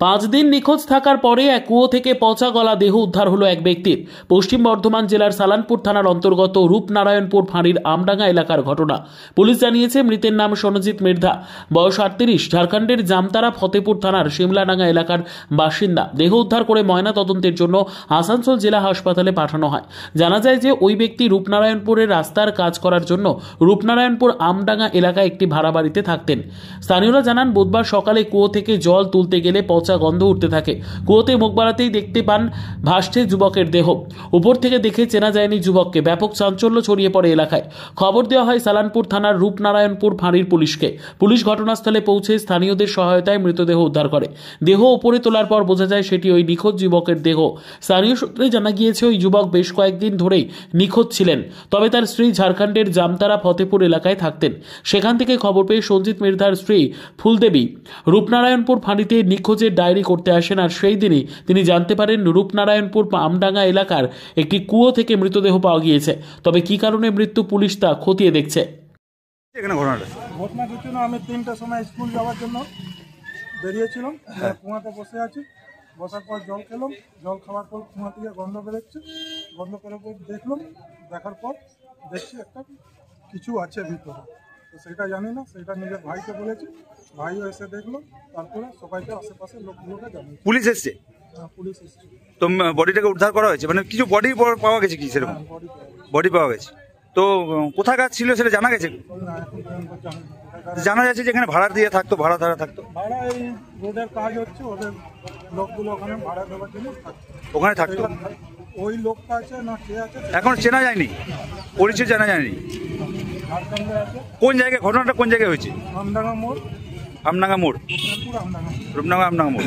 5 দিন নিখোঁজ থাকার পরে এক কুয়ো থেকে পচা গলা দেহ উদ্ধার হলো এক ব্যক্তির। পশ্চিম বর্ধমান জেলার সালানপুর থানার অন্তর্গত রূপনারায়ণপুর ফাঁড়ির আমডাঙ্গা এলাকার ঘটনা। পুলিশ জানিয়েছে মৃতের নাম সনজিৎ মৃধা, বয়স 38, ঝাড়খণ্ডের জামতারা ফতেপুর থানার শিমলাডাঙ্গা এলাকার বাসিন্দা। দেহ উদ্ধার করে ময়না তদন্তের জন্য আসানসোল জেলা হাসপাতালে পাঠানো হয়। জানা যায় যে ওই ব্যক্তি রূপনারায়ণপুরের রাস্তার কাজ করার জন্য রূপনারায়ণপুর আমডাঙ্গা এলাকায় একটি ভাড়া বাড়িতে থাকতেন। স্থানীয়রা জানান বুধবার সকালে কুয়ো থেকে জল তুলতে গেলে পচা গন্ধ উঠতে থাকে। কুয়োতে মুখ বাড়াতেই দেখতে পান ভাসছে যুবকের দেহ। উপর থেকে দেখে চেনা যায়নি যুবককে। ব্যাপক চাঞ্চল্য ছড়িয়ে পড়ে এলাকায়। খবর দেওয়া হয় সালানপুর থানার রূপনারায়ণপুর ফাঁড়ির পুলিশকে। পুলিশ ঘটনাস্থলে পৌঁছে স্থানীয়দের সহায়তায় মৃতদেহ উদ্ধার করে। দেহ উপরে তোলার পর বোঝা যায় সেটি ওই নিখোঁজ যুবকের দেহ। স্থানীয় সূত্রে জানা গিয়েছে ওই যুবক বেশ কয়েকদিন ধরেই নিখোঁজ ছিলেন। তবে তার স্ত্রী ঝাড়খণ্ডের জামতারা ফতেপুর এলাকায় থাকতেন। সেখান থেকে খবর পেয়ে সঞ্জিত মৃধার স্ত্রী ফুলদেবী রূপনারায়ণপুর ফাঁড়িতে নিখোঁজের ডায়েরি করতে আসেন। আর সেই দিনই তিনি জানতে পারেন রূপনারায়ণপুর আমডাঙ্গা এলাকার একটি কুয়ো থেকে মৃতদেহ পাওয়া গিয়েছে। তবে কি কারণে মৃত্যু পুলিশ তা খতিয়ে দেখছে। ঘটনা কিছু না, আমি 3টার সময় স্কুল যাওয়ার জন্য বেরিয়েছিলাম। কুয়াতে বসে আছি, বসার পর জল খেলাম। জল খাওয়ার পর কুয়া থেকে গন্ধ বেরোচ্ছে। গন্ধ করার পর দেখার পর দেখছি একটা কিছু আছে ভিতরে। তো সেটা জানি না, সেটা নিজের ভাইকে বলেছি। ভাইও এসে দেখলো, তারপরে সবাইকে আশেপাশে লোকগুলোকে জানিয়েছি। পুলিশ এসছে? হ্যাঁ, পুলিশ এসছে। তো বডিটাকে উদ্ধার করা হয়েছে, মানে কিছু বডি পাওয়া গেছে কি সেরকম? বডি পাওয়া গেছে। তো কোথাকার ছিল সেটা জানা গেছে? জানা যাচ্ছে যে এখানে ভাড়া দিয়ে থাকতো, ভাড়া থাকতো। ভাড়া এই রোডের কাজ হচ্ছে, ওদের লোকগুলো ওখানে ভাড়া দেওয়ার জন্য ওখানে থাকতো। ওই লোকটা আছে না কে আছে এখন চেনা যায়নি, পরিচয় জানা যায়নি। ঝাড়খণ্ডে আছে। কোন জায়গায় ঘটনাটা কোন জায়গায় হয়েছে? আমডাঙ্গা মোড়। আমডাঙ্গা মোড়, আমডাঙ্গা রূপনারায়ণ আমডাঙ্গা মোড়।